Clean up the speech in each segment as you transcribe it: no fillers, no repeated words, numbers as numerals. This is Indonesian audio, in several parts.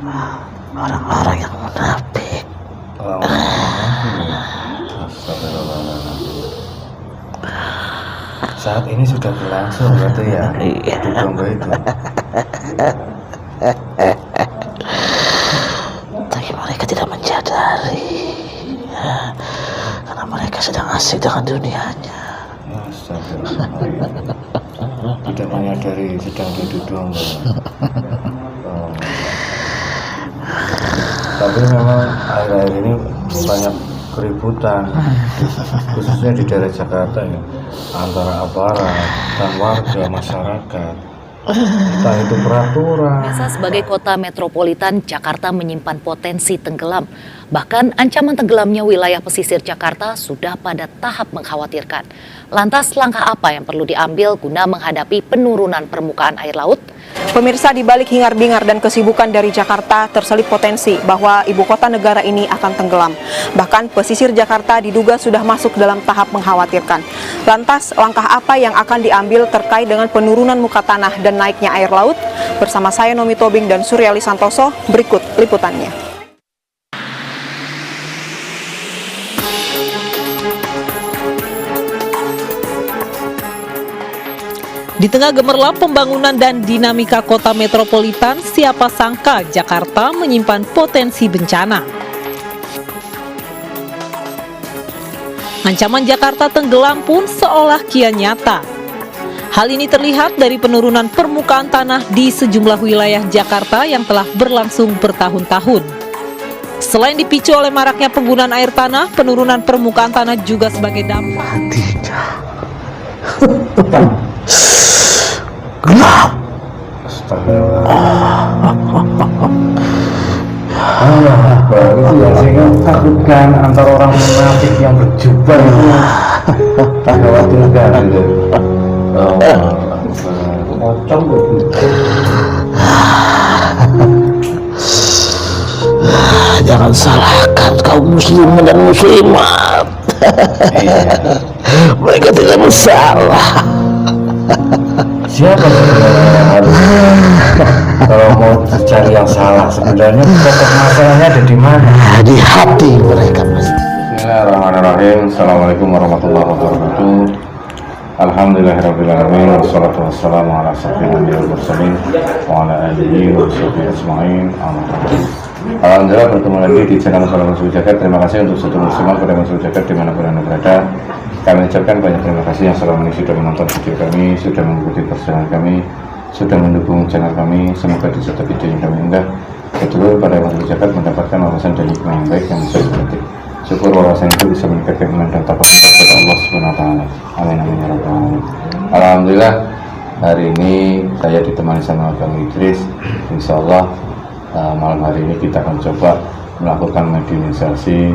orang-orang yang munafik. Saat ini sudah berlangsung berarti ya di domba itu. Tapi mereka tidak menyadari karena mereka sedang asik dengan dunianya. Tidak menyadari sedang duduk domba. Tapi memang akhir-akhir ini banyak keributan, khususnya di daerah Jakarta ya, antara aparat dan warga masyarakat. Entah itu peraturan. Biasa sebagai kota metropolitan, Jakarta menyimpan potensi tenggelam. Bahkan ancaman tenggelamnya wilayah pesisir Jakarta sudah pada tahap mengkhawatirkan. Lantas langkah apa yang perlu diambil guna menghadapi penurunan permukaan air laut? Pemirsa, di balik hingar-bingar dan kesibukan dari Jakarta terselip potensi bahwa ibu kota negara ini akan tenggelam. Bahkan pesisir Jakarta diduga sudah masuk dalam tahap mengkhawatirkan. Lantas langkah apa yang akan diambil terkait dengan penurunan muka tanah dan naiknya air laut? Bersama saya Nomi Tobing dan Suryali Santoso, berikut liputannya. Di tengah gemerlap pembangunan dan dinamika kota metropolitan, siapa sangka Jakarta menyimpan potensi bencana. Ancaman Jakarta tenggelam pun seolah kian nyata. Hal ini terlihat dari penurunan permukaan tanah di sejumlah wilayah Jakarta yang telah berlangsung bertahun-tahun. Selain dipicu oleh maraknya penggunaan air tanah, penurunan permukaan tanah juga sebagai dampak. Gelap. Itu yang saya takutkan antara orang munafik yang berjubah itu khawatirkan itu. Pocong begitu. Jangan salahkan kaum muslimin dan muslimat. Mereka tidak bersalah. Siapa sebenarnya yang harus kalau mau cari yang salah, sebenarnya pokok masalahnya ada di mana? Di hati mereka, Mas. Bismillahirrahmanirrahim. Assalamualaikum warahmatullahi wabarakatuh. Alhamdulillahirrahmanirrahim. Wassalatu wassalamu ala sayyidina mursalin wa ala alihi wa sahbihi ajma'in. Alhamdulillah bertemu lagi di channel Salam Muslim Jagat. Terima kasih untuk seluruh muslimat pada Muslim Jagat dimanapun anda berada. Kami ucapkan banyak terima kasih yang selama ini sudah menonton video kami, sudah mengikuti perjalanan kami, sudah mendukung channel kami. Semoga di setiap video yang kami unggah betul pada Muslim Jagat mendapatkan wawasan dan hikmah yang baik yang bisa dipetik. Syukur wawasan itu bisa meningkatkan iman dan takwa kepada Allah Subhanahu wa taala. Amin amin ya rabbal alamin. Alhamdulillah hari ini saya ditemani sama Bang Idris. Insyaallah malam hari ini kita akan coba melakukan mediasi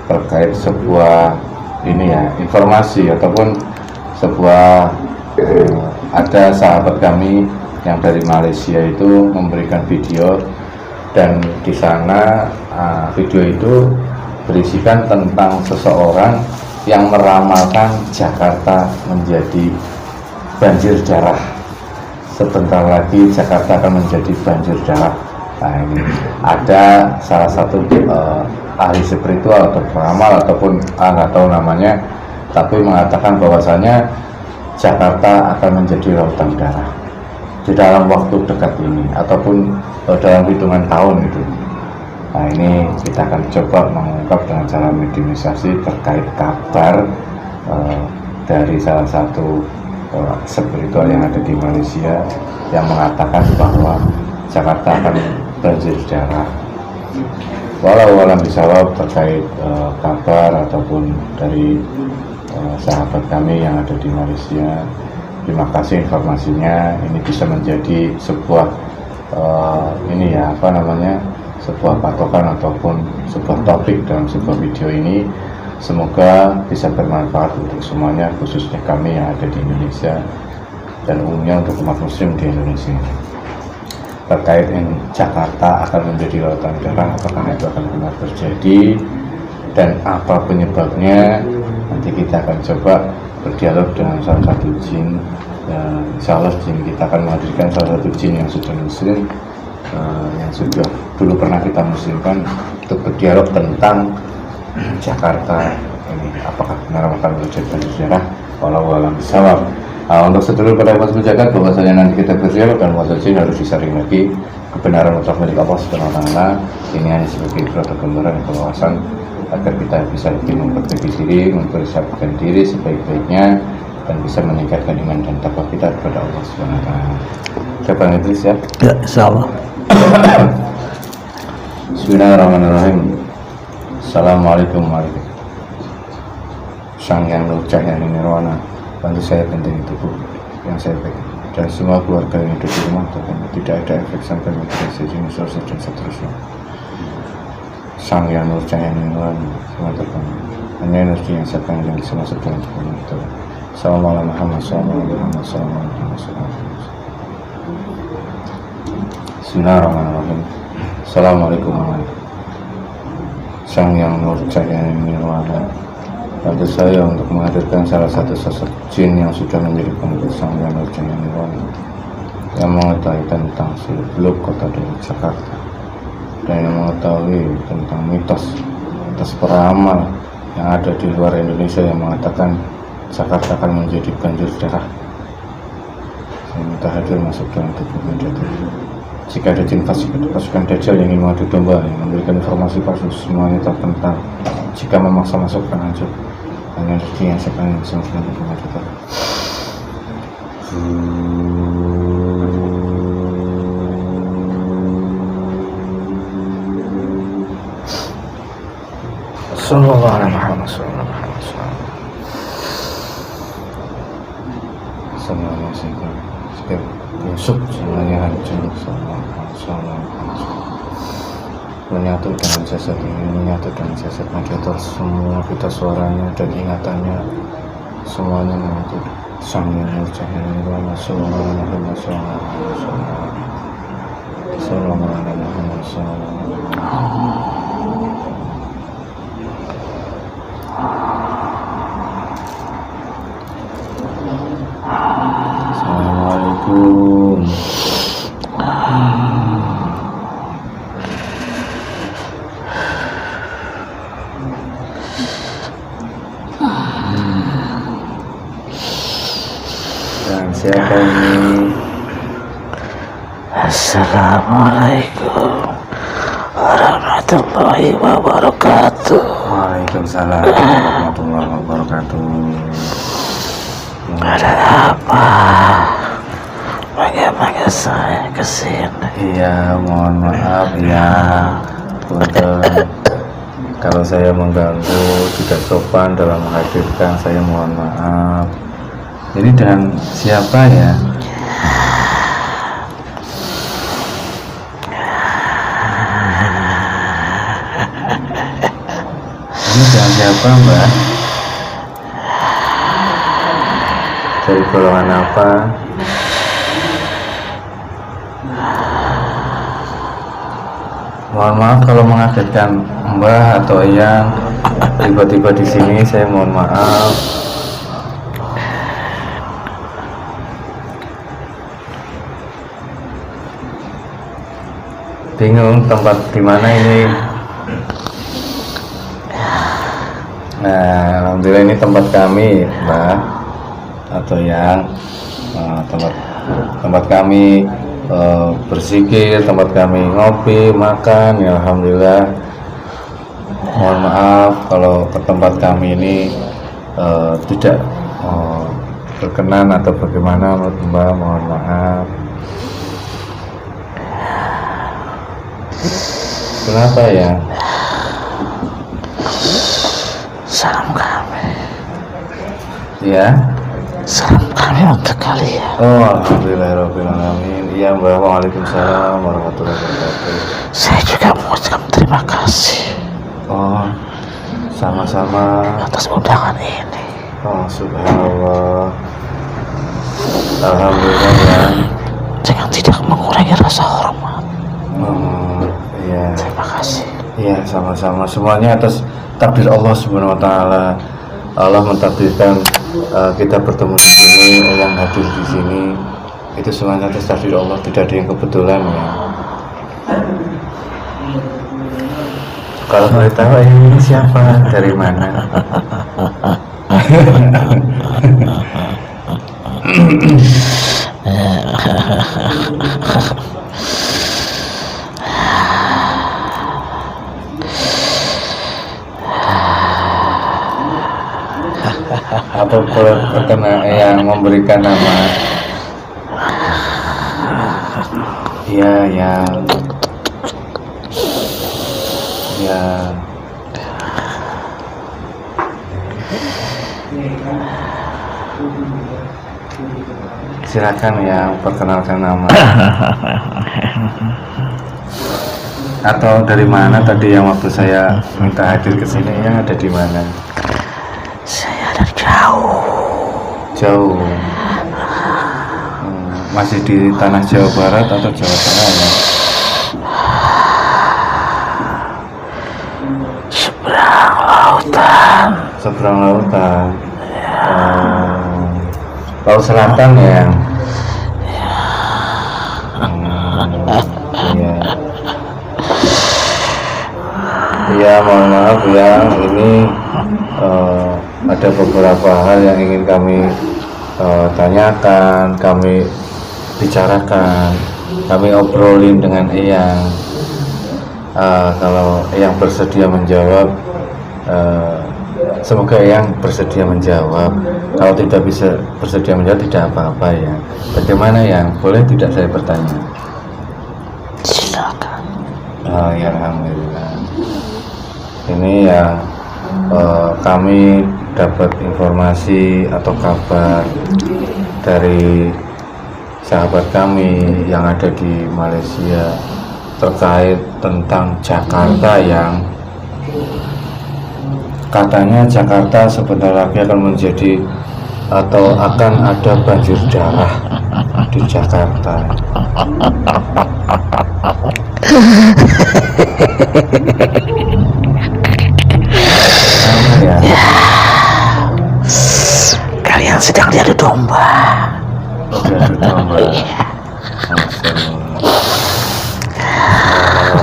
terkait sebuah informasi ataupun sebuah ada sahabat kami yang dari Malaysia itu memberikan video, dan di sana video itu berisikan tentang seseorang yang meramalkan Jakarta menjadi banjir darah. Sebentar lagi Jakarta akan menjadi banjir darah. Nah, ini ada salah satu ahli spiritual atau peramal ataupun nggak tahu namanya, tapi mengatakan bahwasanya Jakarta akan menjadi lautan darah di dalam waktu dekat ini ataupun dalam hitungan tahun itu. Nah, ini kita akan coba mengungkap dengan cara mediasi terkait kabar dari salah satu spiritual yang ada di Malaysia yang mengatakan bahwa Jakarta akan banjir darah. Walau alam bisawab terkait kabar ataupun dari sahabat kami yang ada di Malaysia. Terima kasih informasinya. Ini bisa menjadi sebuah sebuah patokan ataupun sebuah topik dalam sebuah video ini. Semoga bisa bermanfaat untuk semuanya, khususnya kami yang ada di Indonesia dan umumnya untuk umat muslim di Indonesia. Terkait Jakarta akan menjadi lautan darah, apakah itu akan benar terjadi dan apa penyebabnya? Nanti kita akan coba berdialog dengan salah satu jin. Insya Allah jin kita akan menghadirkan salah satu jin yang sudah muslim yang sudah dulu pernah kita muslimkan untuk berdialog tentang Jakarta ini, apakah benar akan menjadi sejarah, walau alam bisawab. Untuk sedulur pada masuk Jakarta, bahwasanya nanti kita berdialog dan wajib harus disaring lagi kebenaran mutlak milik Allah Subhanahu wa Ta'ala. Ini hanya sebagai produk gambaran dan pengawasan agar kita bisa lebih memperbaiki diri, mempersiapkan diri sebaik-baiknya, dan bisa meningkatkan iman dan takwa kita kepada Allah Subhanahu wa Ta'ala. Siapa yang itu siap? Ya, insyaallah. Bismillahirrahmanirrahim. Assalamualaikum warahmatullahi wabarakatuh. Sang Yang Nurjaya Nirwana, bantu saya penting tubuh yang saya pegang dan semua keluarga yang hidup di rumah dan tidak ada efek sampai migrasi jenis dan seterusnya. Sang Yang Nurjaya Nirwana, mengatakan hanya energi yang saya pengen yang bisa masuk dalam tubuh itu. Assalamualaikum warahmatullahi wabarakatuh. Bismillahirrahmanirrahim. Assalamualaikum warahmatullahi wabarakatuh. Sang Yang Nurjaya Nirwana, bantu saya untuk menghadirkan salah satu sosok jin yang sudah menjadi pengikut Sang Yang Nurjaya Nirwana, yang mengetahui tentang seluk-beluk kota dari Jakarta dan yang mengetahui tentang mitos peramal yang ada di luar Indonesia yang mengatakan Jakarta akan menjadi banjir darah. Saya minta hadir masuk dalam tubuh menjadi. Jika ada jin pasukan Dajjal yang ingin mengadu domba, yang memberikan informasi palsu, semuanya terpental. Jika memaksa masuk akan hancur. Hanya rezeki yang sekarang yang bisa mengadu domba. Sallallahu alaihi wasallam. Semuanya setiap busuk semuanya hancur. Menyatu dengan jasad ini, menyatu dengan jasad mediator, semua kita suaranya dan ingatannya semuanya menyatu. Sang Yang Nurjaya Nirwana, sallallahu alaihi wasallam. Assalamualaikum. Dan siapa ini? Assalamualaikum warahmatullahi wabarakatuh. Waalaikumsalam warahmatullahi wabarakatuh. Ada apa? Panggil saya ke sini. Iya, mohon maaf ya. Punten. Kalau saya mengganggu, tidak sopan dalam menghadirkan, saya mohon maaf. Jadi dengan siapa ya? Ini dengan siapa, Mbak? Dari golongan apa? Mohon maaf kalau mengagetkan Mbah atau yang tiba-tiba di sini, saya mohon maaf. Bingung tempat di mana ini. Nah, alhamdulillah ini tempat kami, Mbah atau yang tempat kami berzikir, tempat kami ngopi, makan. Ya alhamdulillah. Mohon maaf kalau ke tempat kami ini tidak berkenan atau bagaimana menurut Mbak, mohon maaf. Kenapa ya? Salam kami. Ya. Salam kami untuk kalian. Oh, alhamdulillahirabbil alamin. Iya, Mbak. Waalaikumsalam warahmatullahi wabarakatuh. Saya juga mengucapkan terima kasih. Oh, sama-sama atas undangan ini. Oh, subhanallah. Alhamdulillah ya. Dengan tidak mengurangi rasa hormat. Iya. Terima kasih. Iya, sama-sama. Semuanya atas takdir Allah Subhanahu wa taala. Allah mentakdirkan kita bertemu di sini, yang hadir di sini itu semuanya atas takdir Allah, tidak ada yang kebetulan ya. Kalau boleh tahu ini siapa, dari mana? Apa perkenan yang memberikan nama? Iya, ya. Ya. Silakan ya, perkenalkan nama. Atau dari mana tadi yang waktu saya minta hadir ke sini, yang ada di mana? Saya dari jauh. Jauh. Masih di tanah Jawa Barat atau Jawa Tengah ya? Seberang lautan. Seberang lautan. Laut Selatan ya? Iya. Iya, mohon maaf ya, ini ada beberapa hal yang ingin kami tanyakan, kami bicarakan, kami obrolin dengan Eyang. Kalau Eyang bersedia menjawab, semoga Eyang bersedia menjawab. Kalau tidak bisa bersedia menjawab, tidak apa-apa ya. Bagaimana Eyang? Boleh tidak saya bertanya? Silakan. Ya, alhamdulillah. Ini ya, kami dapat informasi atau kabar dari sahabat kami yang ada di Malaysia terkait tentang Jakarta, yang katanya Jakarta sebentar lagi akan menjadi atau akan ada banjir darah di Jakarta. Ya. Kalian sedang diadu domba. Diadu domba.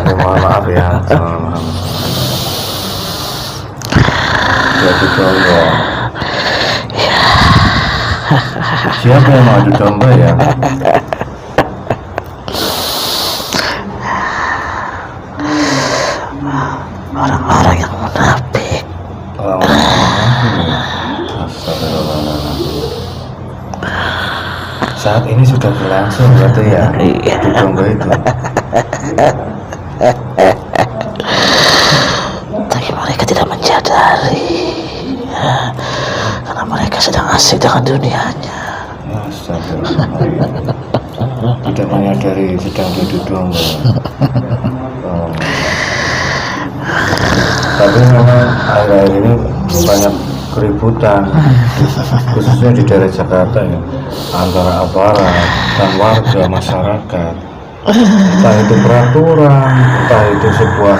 Mohon maaf ya. Diadu domba. Siapa yang mau adu domba ya? Orang-orang yang munafik. Orang-orang munafik. Astagfirullahaladzim. Saat ini sudah berlangsung berarti ya, adu domba itu. Tapi mereka tidak menyadari, karena mereka sedang asik dengan dunianya. Astagfirullahaladzim. Tidak menyadari sedang diadu domba. Tapi memang akhir-akhir ini banyak keributan, khususnya di daerah Jakarta ya, antara aparat dan warga masyarakat. Entah itu peraturan, entah itu sebuah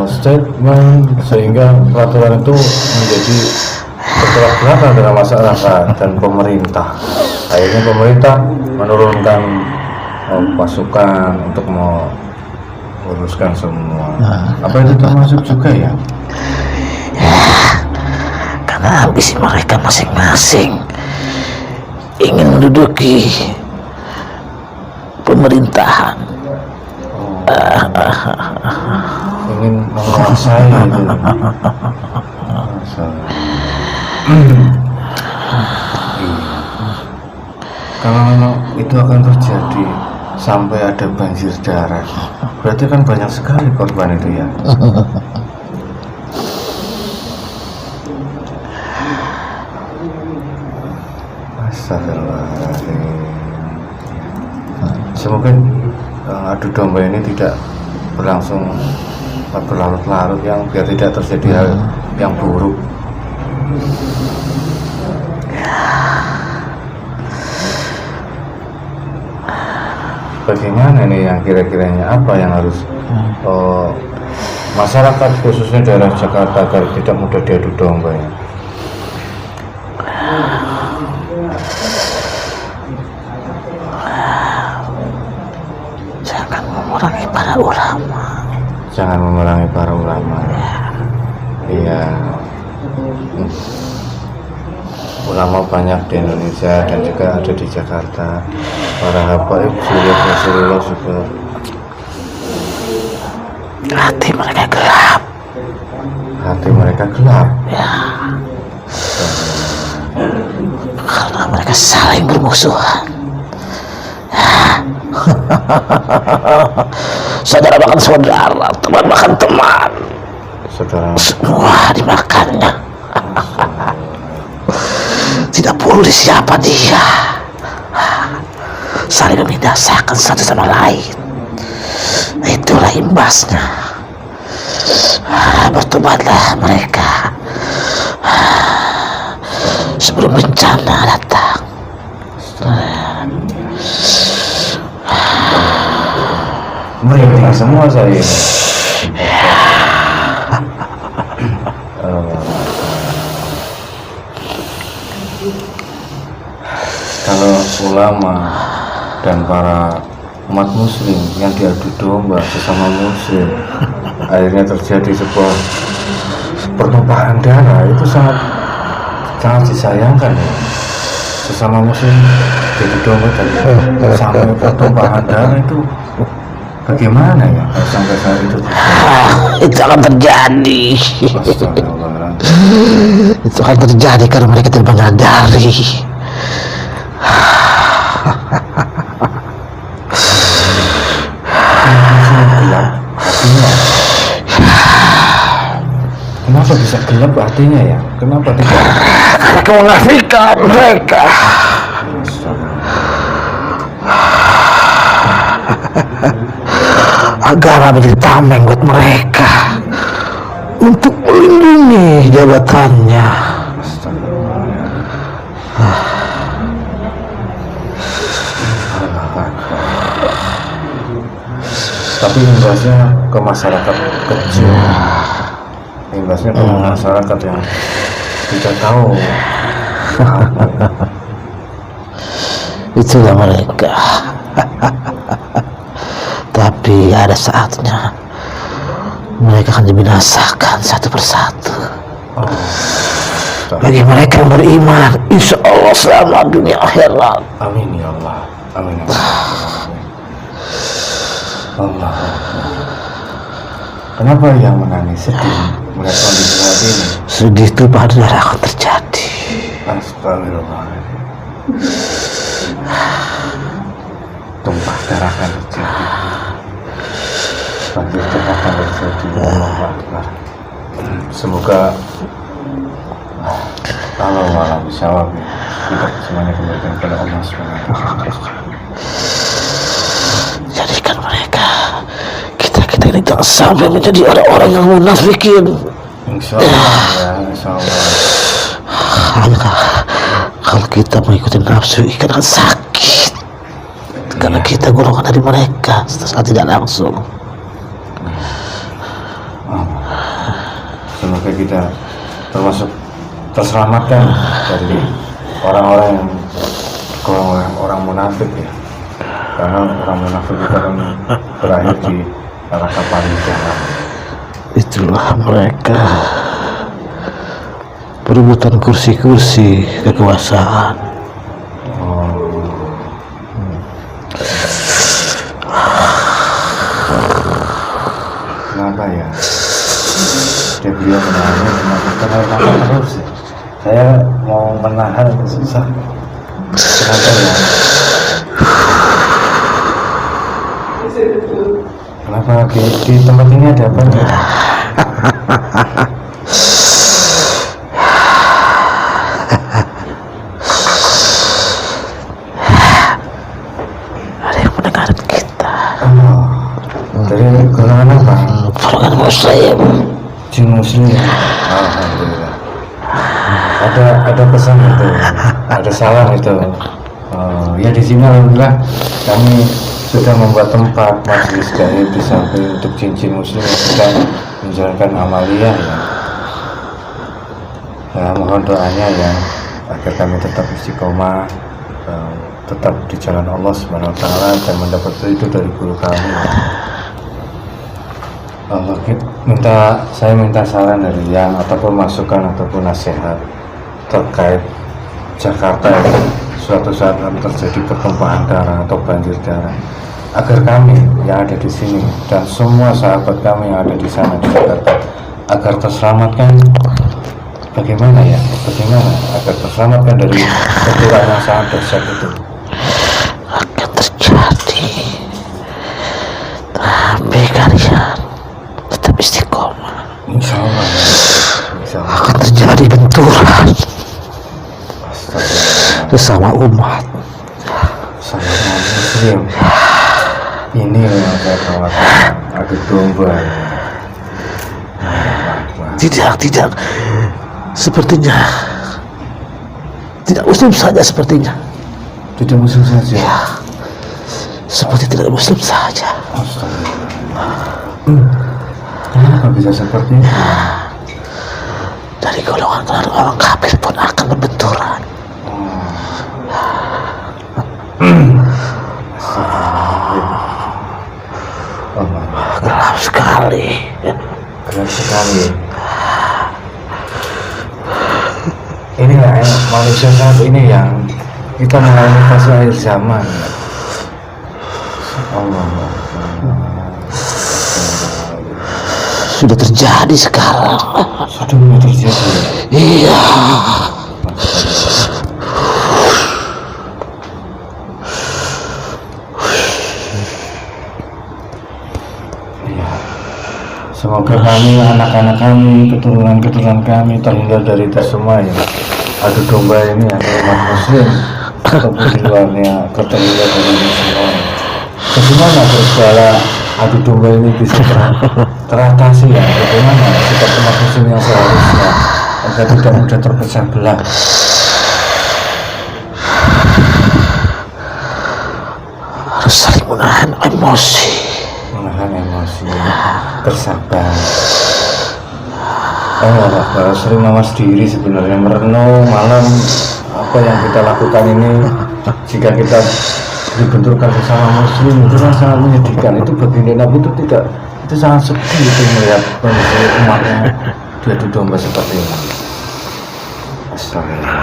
statement, sehingga peraturan itu menjadi bertolak belakang dengan masyarakat dan pemerintah. Akhirnya pemerintah menurunkan pasukan untuk uruskan semua. Apa itu termasuk juga ya? Karena ambisi mereka masing-masing ingin menduduki pemerintahan. Ingin menguasai itu. Kalau itu akan terjadi sampai ada banjir darah, berarti kan banyak sekali korban itu ya. Astagfirullahaladzim. Semoga adu domba ini tidak berlangsung berlarut-larut, yang biar tidak terjadi hal yang buruk. Bagaimana nih yang kira-kiranya, apa yang harus masyarakat khususnya daerah Jakarta agar tidak mudah diadu domba ya? Jangan memerangi para ulama. Jangan memerangi para ulama. Iya. Ulama banyak di Indonesia dan juga ada di Jakarta. Para habaib Rasulullah juga. Hati mereka gelap. Hati mereka gelap. Ya. Karena mereka saling bermusuhan. Saudara makan saudara, teman makan teman, Saudara, semua dimakannya. Tidak peduli siapa dia, saling membinasakan satu sama lain. Itulah imbasnya. Bertobatlah mereka sebelum bencana datang. merinding semua saya. Kalau ulama dan para umat muslim yang diadu domba sesama muslim, akhirnya terjadi sebuah pertumpahan darah, itu sangat disayangkan ya. Sesama muslim diadu domba tadi sampai pertumpahan darah, itu bagaimana ya sampai saat itu? Itu akan terjadi. Astagfirullahaladzim. Itu akan terjadi karena mereka tidak menyadari. Gelap artinya, kenapa bisa gelap artinya ya? Kenapa tidak? Karena kemunafikan mereka. Agama menjadi tameng buat mereka untuk melindungi jabatannya. Tapi imbasnya ke masyarakat kecil, imbasnya ke masyarakat yang tidak tahu apa ya. Itulah mereka. Tapi ada saatnya mereka akan dibinasakan satu persatu. Bagi mereka yang beriman, insya Allah selamat dunia akhirat. Amin ya Allah. Amin ya Allah. Kenapa yang menangis sedih melihat kondisi seperti ini? Sedih itu pada darah akan terjadi. Astagfirullahaladzim. Tumpah darah akan terjadi. Banjir darah akan terjadi. Allahu Akbar. Semoga Allah malam syawab kita semuanya kembalikan kepada Allah SWT. Jadikan mereka, kita ini jangan sampai menjadi orang-orang yang munafikin. Insya Allah ya, insya Allah. Kalau kita mengikuti nafsu, ikan akan sakit. Karena kita golongan dari mereka secara tidak langsung. Semoga kita termasuk terselamatkan dari orang-orang yang golongan orang munafik ya. Karena orang munafik itu akan berakhir di neraka paling dalam. Itulah mereka, perebutan kursi-kursi kekuasaan. Kenapa ya? Dia beliau menahannya, kenapa terus ya? Saya mau menahan susah. Kenapa ya? Kenapa di tempat ini ada apa ya? Ada yang mendengar kita. Dari golongan apa? Golongan muslim. Jin muslim. Alhamdulillah. Ada pesan itu, ada salam itu. Ya di sini alhamdulillah kami sudah membuat tempat majelis gaib di samping untuk jin-jin muslim yang sedang menjalankan amaliyah ya. Ya mohon doanya ya agar kami tetap istiqomah, tetap di jalan Allah Subhanahu wa taala dan mendapat ridho dari guru kami. Saya minta saran dari yang ataupun masukan ataupun nasihat terkait Jakarta itu suatu saat akan terjadi pertumpahan darah atau banjir darah, agar kami yang ada di sini dan semua sahabat kami yang ada di sana di Jakarta agar terselamatkan. Bagaimana agar terselamatkan dari benturan yang sangat dahsyat itu? Akan terjadi, tapi kalian tetap istiqomah. Insya Allah. Akan terjadi benturan sesama umat. Sama muslim ini memang saya khawatir adu domba. Tidak, sepertinya tidak muslim saja, sepertinya. Tidak muslim saja. Ya, seperti tidak muslim saja. Kenapa bisa seperti itu? Dari golongan orang kafir pun akan berbenturan. Gelap sekali. Gelap sekali. Inilah manusia saat ini yang kita mengalami fase akhir zaman. Allah. Sudah terjadi sekarang. Sudah mulai terjadi. Iya. Semoga kami, anak-anak kami, keturunan-keturunan kami terhindar dari itu semua ya. Adu domba ini ada umat muslim ataupun di luarnya terhindar dari ini semua. Bagaimana segala adu domba ini bisa teratasi ya? Bagaimana sikap umat muslim yang seharusnya agar tidak mudah terpecah belah? Harus saling menahan emosi. Bersabar. Sering mawas diri sebenarnya, merenung malam apa yang kita lakukan ini. Jika kita dibenturkan sesama muslim itu kan sangat menyedihkan. Itu bagi Nabi itu sangat sedih itu melihat kondisi umatnya diadu domba seperti ini. Astagfirullah.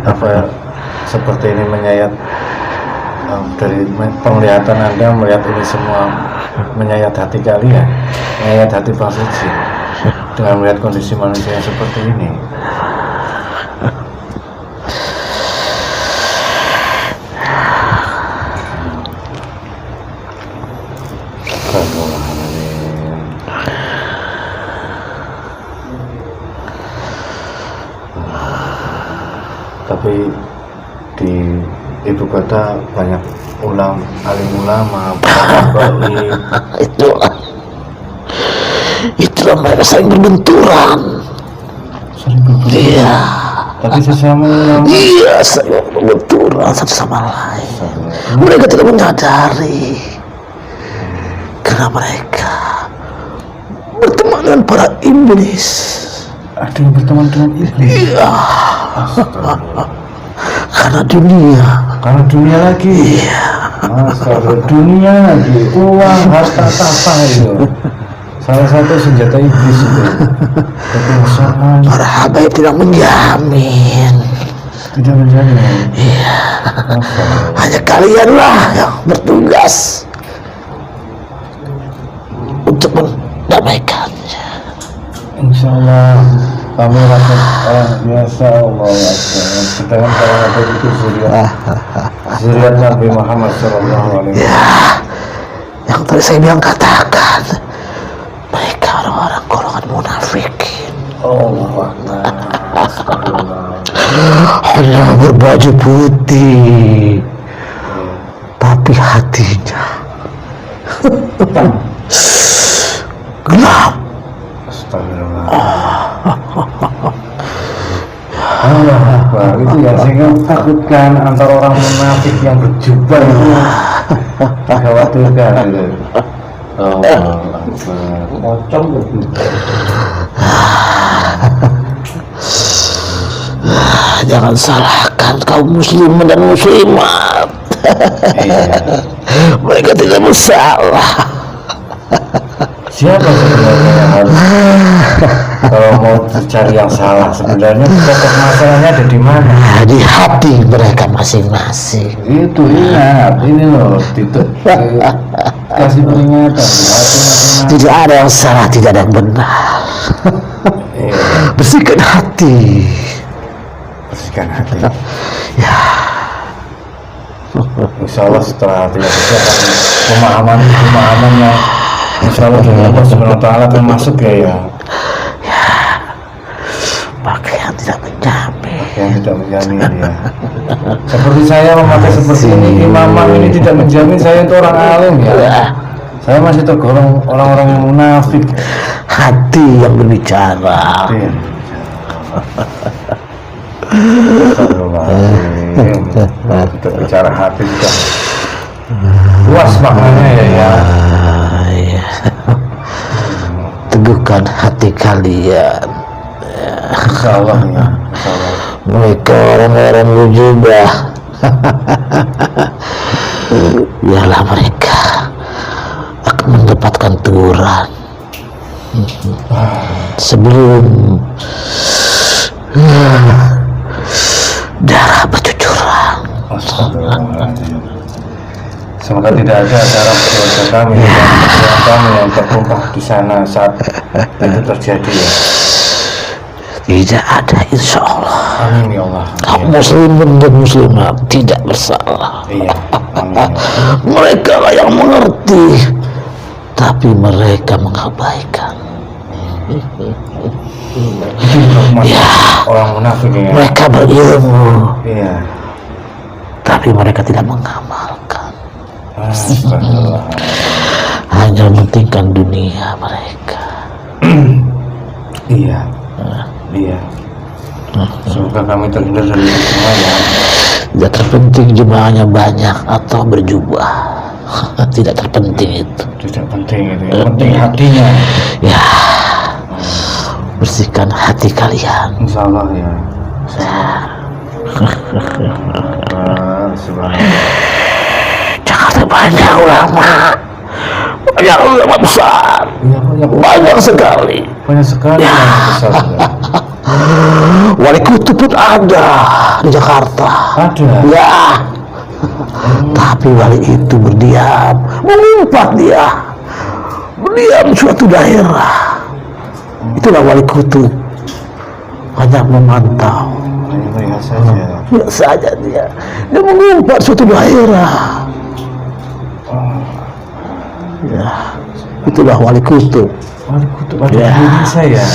Apa seperti ini menyayat dari penglihatan Anda melihat ini semua menyayat hati kalian, menyayat hati Pak Suci dengan melihat kondisi manusia yang seperti ini. Tapi di ibu kota banyak alim ulama, itulah mereka saling berbenturan. Iya. Tapi sesama ulama. Iya, saling berbenturan satu sama lain. Mereka tidak menyadari karena mereka berteman dengan para iblis. Ada yang berteman dengan iblis. Iya. Karena dunia lagi. Iya. Masalah dunia lagi, uang, harta, tahta itu. Salah satu senjata iblis itu. Kekuasaan. Para habaib tidak menjamin. Tidak menjamin. Iya. Hanya kalianlah yang bertugas untuk mendamaikannya. Insya Allah kami rakyat orang biasa, Allah Akbar. Sedangkan kalau ada itu zuriat Nabi Muhammad SAW. Ya, yang tadi saya bilang katakan, mereka orang-orang golongan munafikin. Allah Akbar. Hanya berbaju putih, tapi hatinya gelap. Allah Akbar. Itu yang sehingga takutkan antara orang munafik yang berjubah itu khawatirkan itu. Allah Akbar. Pocong begitu. Jangan salahkan kaum muslimin dan muslimat. Iya. Mereka tidak bersalah. Siapa sebenarnya yang harus kalau mau cari yang salah, sebenarnya pokok masalahnya ada di mana? Nah, di hati mereka masing-masing. Itu ingat, ini loh, kasih peringatan di hati masing-masing. Tidak ada yang salah, tidak ada yang benar. Iya, Bersihkan hati. bersihkan hati. Ya, Insya Allah setelah hatinya bersih akan pemahaman yang Insya Allah dari Allah Subhanahu Wa Taala akan masuk ya. pakaian tidak menjamin. Yang tidak menjamin ya. Seperti saya memakai seperti ini, imam ini tidak menjamin saya itu orang alim ya. Saya masih tergolong orang-orang yang munafik. Hati yang berbicara. Iya. Astagfirullahaladzim. Kita bicara hati juga luas maknanya ya. Iya. Teguhkan hati kalian. Insya Allah ya. Insya Allah. Mereka orang-orang berjubah. Biarlah mereka akan mendapatkan teguran sebelum darah bercucuran. Astagfirullahaladzim. Semoga tidak ada darah keluarga kami dan keluarga kami yang tertumpah di sana saat itu terjadi ya. Tidak ada, insya Allah. Amin ya Allah. Kaum muslimin dan muslimat tidak bersalah. Iya. Amin ya Allah. Mereka lah yang mengerti, tapi mereka mengabaikan. Ya. Orang munafik ya. Mereka berilmu, Iya. tapi mereka tidak mengamalkan. Astagfirullah. Hanya mementingkan dunia mereka. Iya. Iya. Semoga kami terhindar dari itu semua ya. Tidak terpenting jemaahnya banyak atau berjubah. Tidak terpenting itu. Tidak penting itu. Yang penting hatinya. Ya, bersihkan hati kalian. Insya Allah ya. Insya Allah. Subhanallah. Jakarta banyak ulama, banyak ulama besar, Iya, banyak sekali. banyak sekali yang besar. Wali kutub pun ada di Jakarta. Ada. Ya, tapi wali itu berdiam, mengumpat dia, berdiam suatu daerah. Itulah wali kutub, hanya memantau. Hanya melihat saja. Lihat saja dia mengumpat suatu daerah. Ya, itulah wali kutub. Wali kutub ada Ya. di Indonesia ya.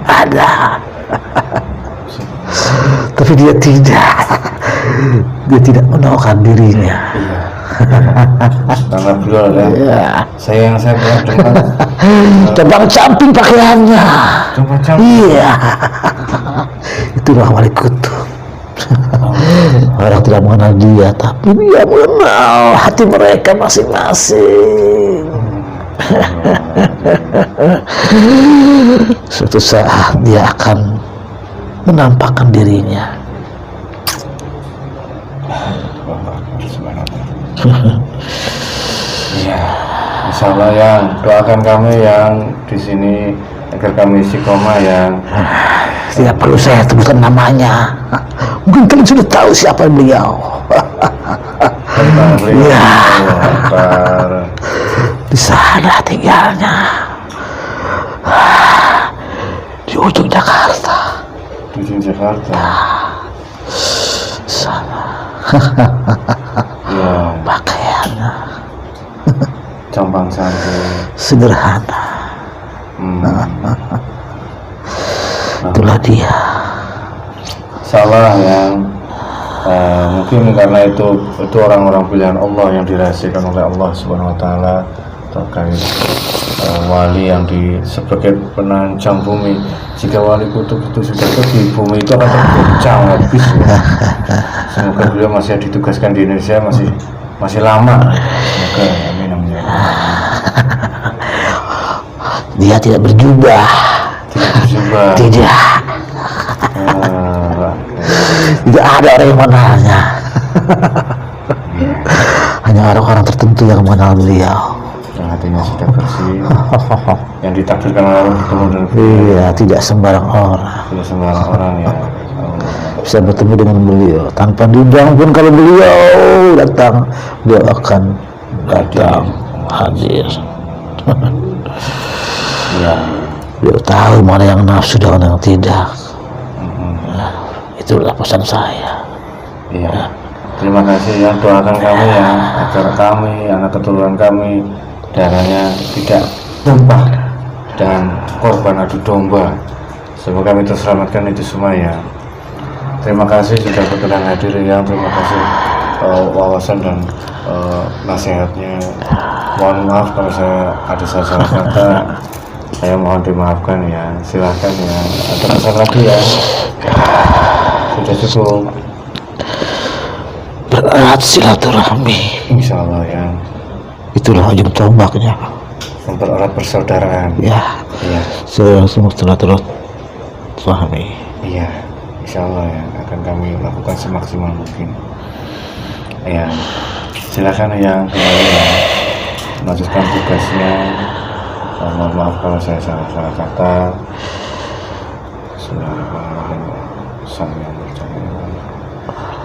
Ada, tapi dia tidak menawarkan dirinya. Iya. Karena beliau adalah Ya, saya pernah dengar tebang camping pakaiannya. macam-macam. Iya, itulah wali kutub. Orang tidak mengenal dia, tapi dia mengenal hati mereka masing-masing. Suatu saat dia akan menampakkan dirinya. Iya. Insya Allah yang doakan kami yang di sini agar kami istiqomah yang Tidak perlu saya sebutkan namanya. Mungkin kalian sudah tahu siapa beliau. Iya. Di sana tinggalnya, di ujung Jakarta. Di Jakarta. Sana Iya. pakaiannya Compang santai. sederhana. Itulah dia. Salah yang mungkin karena itu orang-orang pilihan Allah yang dirahasiakan oleh Allah Subhanahu Wa Taala terkait wali yang sebagai penancang bumi. Jika wali kutub itu sudah pergi, bumi itu akan tergoncang habis ya. Semoga beliau masih ditugaskan di Indonesia masih lama. Semoga amin amin. Dia tidak berjubah. Tidak berjubah. Tidak. Tidak ada orang yang mengenalnya. Hanya orang-orang tertentu yang mengenal beliau. Yang hatinya sudah bersih, yang ditakdirkan oleh Allah bertemu dengan Iya, tidak sembarang orang tidak sembarang orang ya. bisa bertemu dengan beliau tanpa diundang pun. Kalau beliau datang, beliau akan datang hadir. Ya, Beliau tahu mana yang nafsu dan mana yang tidak. Itulah pesan saya. iya. Terima kasih yang doakan kami ya, agar kami, anak keturunan kami, darahnya tidak tumpah dan korban adu domba. Semoga kami terselamatkan itu semua ya. Terima kasih sudah berkenan hadir ya. Terima kasih wawasan dan nasihatnya. Mohon maaf kalau saya ada salah kata. Saya mohon dimaafkan ya. Silahkan ya. Ada pesan lagi ya. Sudah cukup. Berat silaturahmi, Insya Allah ya. itulah ujung tombaknya. Mempererat persaudaraan. Ya, Iya. saya langsung silaturahmi. Iya. Insya Allah ya akan kami lakukan semaksimal mungkin. Ya. Silakan yang kembali ya. Melanjutkan tugasnya. Mohon maaf kalau saya salah kata. Sang yang percaya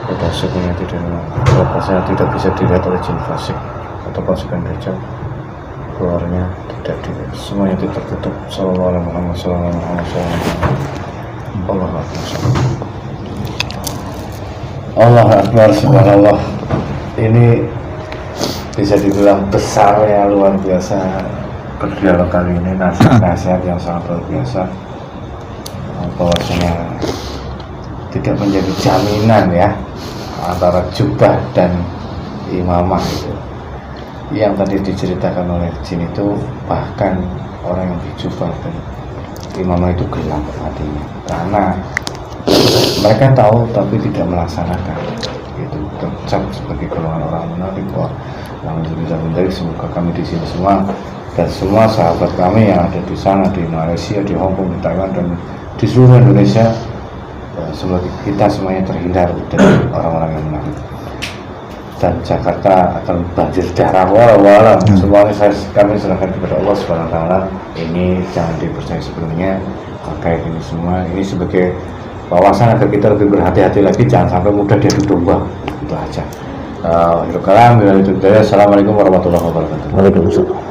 pada sebenarnya tidak bisa dilihat oleh jin fasik atau pasukan dajjal. Keluarnya tidak dilihat, semuanya tidak tertutup. Sallallahu alaihi Muhammad sallallahu alaihi wasallam. Allah Akbar, subhanallah. Ini bisa dibilang besarnya luar biasa berdialog kali ini, nasihat yang sangat luar biasa. Bahwasanya tidak menjadi jaminan ya antara jubah dan imamah itu. Yang tadi diceritakan oleh jin itu, bahkan orang yang dijubah dan imamah itu gelap hatinya karena mereka tahu tapi tidak melaksanakan. Itu tercap sebagai golongan orang munafik. Wah, alhamdulillah, semoga kami di sini semua dan semua sahabat kami yang ada di sana, di Malaysia, di Hong Kong, di Taiwan, dan di seluruh Indonesia, semoga kita semuanya terhindar dari orang-orang yang munafik. Dan Jakarta akan banjir darah, walau semuanya kami serahkan kepada Allah Subhanahu wa Ta'ala. Ini jangan dipercaya sepenuhnya terkait ini semua. Ini sebagai wawasan agar kita lebih berhati-hati lagi, jangan sampai mudah diadu domba. Itu aja. Assalamualaikum warahmatullahi wabarakatuh. Waalaikumsalam.